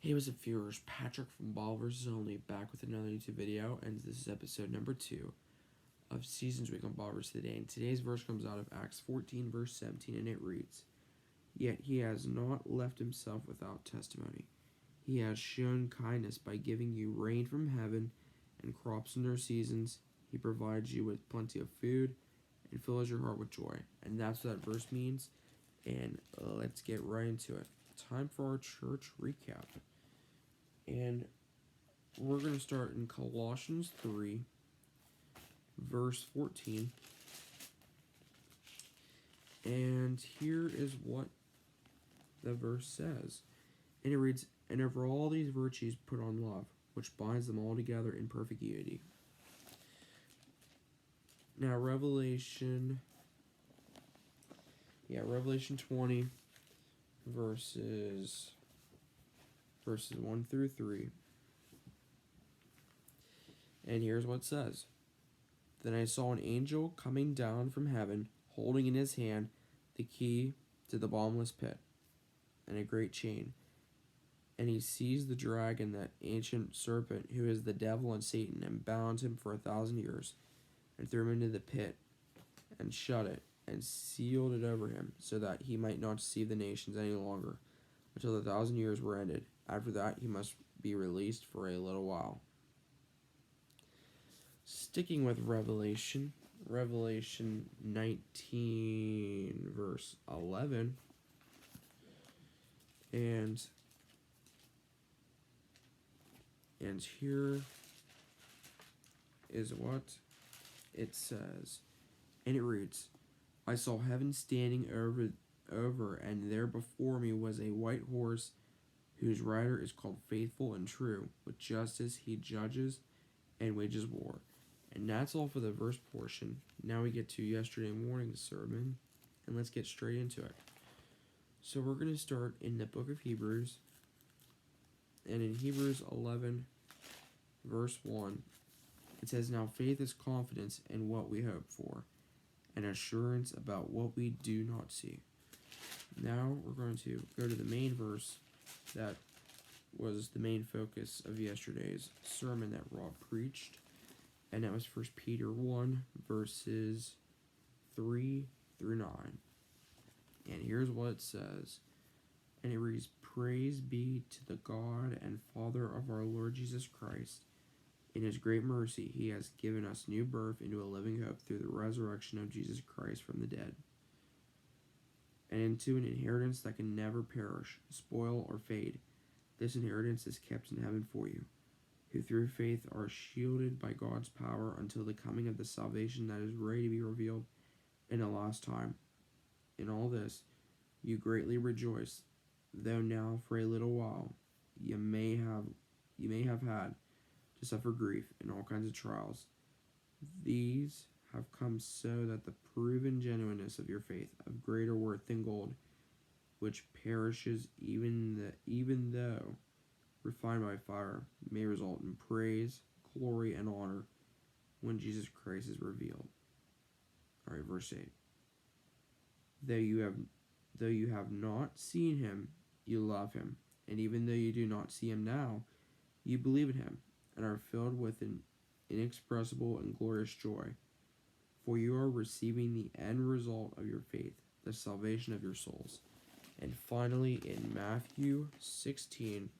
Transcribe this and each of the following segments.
Hey, what's up, viewers? Patrick from Ball vs. Only back with another YouTube video, and this is episode number 2 of Seasons Week on Ball vs. Today. And today's verse comes out of Acts 14, verse 17, and it reads, "Yet he has not left himself without testimony. He has shown kindness by giving you rain from heaven and crops in their seasons. He provides you with plenty of food and fills your heart with joy." And that's what that verse means. And let's get right into it. Time for our church recap. And we're going to start in Colossians 3, verse 14. And here is what the verse says. And it reads, "And over all these virtues put on love, which binds them all together in perfect unity." Now, Revelation 20, verses 1 through 3. And here's what it says. "Then I saw an angel coming down from heaven, holding in his hand the key to the bottomless pit and a great chain. And he seized the dragon, that ancient serpent, who is the devil and Satan, and bound him for 1,000 years, and threw him into the pit, and shut it, and sealed it over him, so that he might not deceive the nations any longer, until the 1,000 years were ended. After that he must be released for a little while." Sticking with Revelation 19, verse 11. And here is what it says. And it reads, "I saw heaven standing over, and there before me was a white horse, whose rider is called Faithful and True. With justice he judges and wages war." And that's all for the verse portion. Now we get to yesterday morning's sermon, and let's get straight into it. So we're going to start in the book of Hebrews, and in Hebrews 11, verse 1, it says, "Now faith is confidence in what we hope for, and assurance about what we do not see." Now we're going to go to the main verse that was the main focus of yesterday's sermon that Rob preached, and that was 1 Peter 1, verses 3 through 9. And here's what it says. And it reads, "Praise be to the God and Father of our Lord Jesus Christ. In his great mercy he has given us new birth into a living hope through the resurrection of Jesus Christ from the dead, and into an inheritance that can never perish, spoil, or fade. This inheritance is kept in heaven for you, who through faith are shielded by God's power until the coming of the salvation that is ready to be revealed in the last time. In all this you greatly rejoice, though now for a little while you may have had to suffer grief in all kinds of trials. These have come so that the proven genuineness of your faith, of greater worth than gold, which perishes even though refined by fire, may result in praise, glory, and honor when Jesus Christ is revealed." Alright, verse 8. Though you have not seen him, you love him. And even though you do not see him now, you believe in him, and are filled with an inexpressible and glorious joy. For you are receiving the end result of your faith, the salvation of your souls." And finally, in Matthew 16,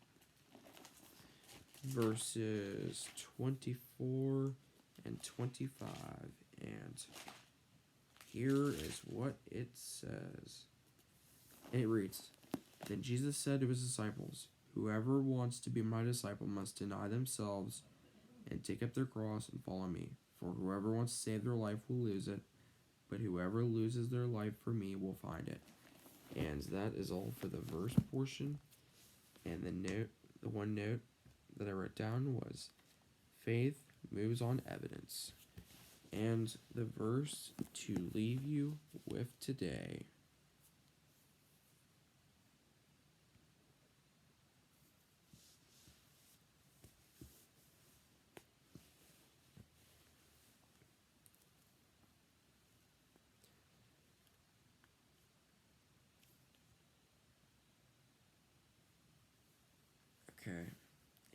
verses 24 and 25. And here is what it says. And it reads, "Then Jesus said to his disciples, 'Whoever wants to be my disciple must deny themselves and take up their cross and follow me. For whoever wants to save their life will lose it, but whoever loses their life for me will find it.'" And that is all for the verse portion. And the one note that I wrote down was, "Faith moves on evidence." And the verse to leave you with today.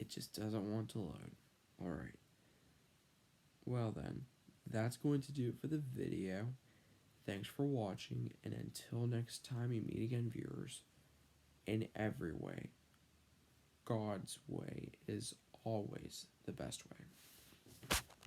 It just doesn't want to load. Alright. Well then, that's going to do it for the video. Thanks for watching, and until next time we meet again, viewers, in every way, God's way is always the best way.